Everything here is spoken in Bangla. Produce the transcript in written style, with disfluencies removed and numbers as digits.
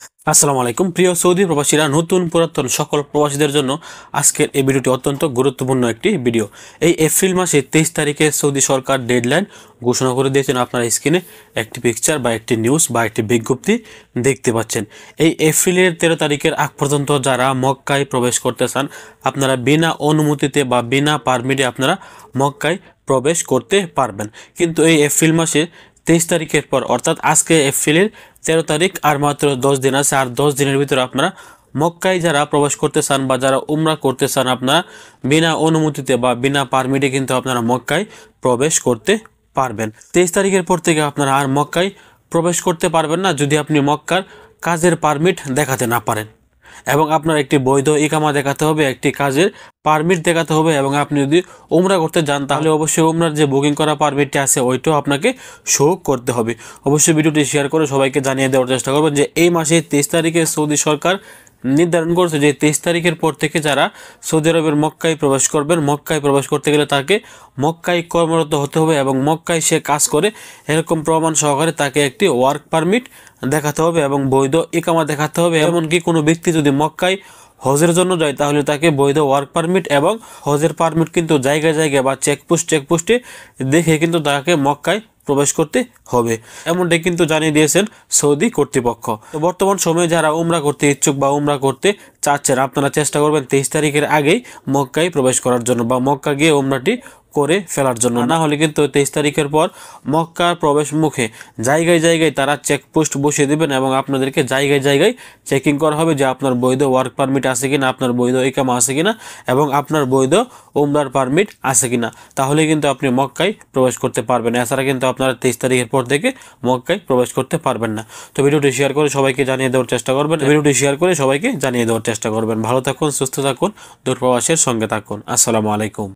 আসসালামু আলাইকুম প্রিয় সৌদি প্রবাসীরা, নতুন পুরাতন সকল প্রবাসীদের জন্য আজকের এই ভিডিওটি অত্যন্ত গুরুত্বপূর্ণ একটি ভিডিও। এই এপ্রিল মাসে 23 তারিখে সৌদি সরকার ডেডলাইন ঘোষণা করে দিয়েছেন। আপনার স্ক্রিনে একটি পিকচার বা একটি নিউজ বা একটি বিজ্ঞপ্তি দেখতে পাচ্ছেন। এই এপ্রিলের 13 তারিখের আগ পর্যন্ত যারা মক্কায় প্রবেশ করতে চান, আপনারা বিনা অনুমতিতে বা বিনা পারমিটে আপনারা মক্কায় প্রবেশ করতে পারবেন। কিন্তু এই এপ্রিল মাসে 23 তারিখের পর, অর্থাৎ আজকে এপ্রিলের 13 তারিখ, আর মাত্র 10 দিন আছে। আর 10 দিনের ভিতরে আপনারা মক্কায় যারা প্রবেশ করতে চান বা যারা উমরা করতে চান, আপনারা বিনা অনুমতিতে বা বিনা পারমিটে কিন্তু আপনারা মক্কায় প্রবেশ করতে পারবেন। 23 তারিখের পর থেকে আপনারা আর মক্কায় প্রবেশ করতে পারবেন না যদি আপনি মক্কার কাজের পারমিট দেখাতে না পারেন, এবং আপনার একটি বৈধ ইকামা দেখাতে হবে, একটি কাজের পারমিট দেখাতে হবে। এবং আপনি যদি উমরা করতে যান তাহলে অবশ্যই উমরার যে বুকিং করা পারমিটটি আছে ওইটাও আপনাকে শো করতে হবে। অবশ্যই ভিডিওটি শেয়ার করে সবাইকে জানিয়ে দেওয়ার চেষ্টা করবেন যে এই মাসে 23 তারিখে সৌদি সরকার নির্ধারণ করেছে যে 23 তারিখের পর থেকে যারা সৌদি আরবের মক্কায় প্রবেশ করবেন, মক্কায় প্রবেশ করতে গেলে তাকে মক্কায় কর্মরত হতে হবে এবং মক্কায় সে কাজ করে এরকম প্রমাণ সহকারে তাকে একটি ওয়ার্ক পারমিট দেখাতে হবে এবং বৈধ ইকামা দেখাতে হবে। এমনকি কোনো ব্যক্তি যদি মক্কায় হজের জন্য যায় তাহলে তাকে বৈধ ওয়ার্ক পারমিট এবং হজের পারমিট কিন্তু জায়গায় জায়গায় বা চেকপোস্টে দেখে কিন্তু তাকে মক্কায় প্রবেশ করতে হবে, এমনটাই কিন্তু জানিয়ে দিয়েছেন সৌদি কর্তৃপক্ষ। তো বর্তমান সময়ে যারা উমরা করতে ইচ্ছুক বা উমরা করতে চাচ্ছেন, আপনারা চেষ্টা করবেন 23 তারিখের আগেই মক্কায় প্রবেশ করার জন্য বা মক্কা গিয়ে উমরাটি করে ফেলার জন্য। না হলে কিন্তু 23 তারিখের পর মক্কার প্রবেশ মুখে জায়গায় জায়গায় তারা চেকপোস্ট বসিয়ে দেবেন এবং আপনাদেরকে জায়গায় জায়গায় চেকিং করা হবে যে আপনার বৈধ ওয়ার্ক পারমিট আছে কিনা, আপনার বৈধ ইকামা আছে কিনা এবং আপনার বৈধ উমরার পারমিট আছে কিনা। তাহলে কিন্তু আপনি মক্কায় প্রবেশ করতে পারবেন। এছাড়া কিন্তু আপনারা 23 তারিখের পর থেকে মক্কায় প্রবেশ করতে পারবেন না। তো ভিডিওটি শেয়ার করে সবাইকে জানিয়ে দেওয়ার চেষ্টা করবেন। ভালো থাকুন, সুস্থ থাকুন, দূরপ্রবাসের সঙ্গে থাকুন। আসসালামু আলাইকুম।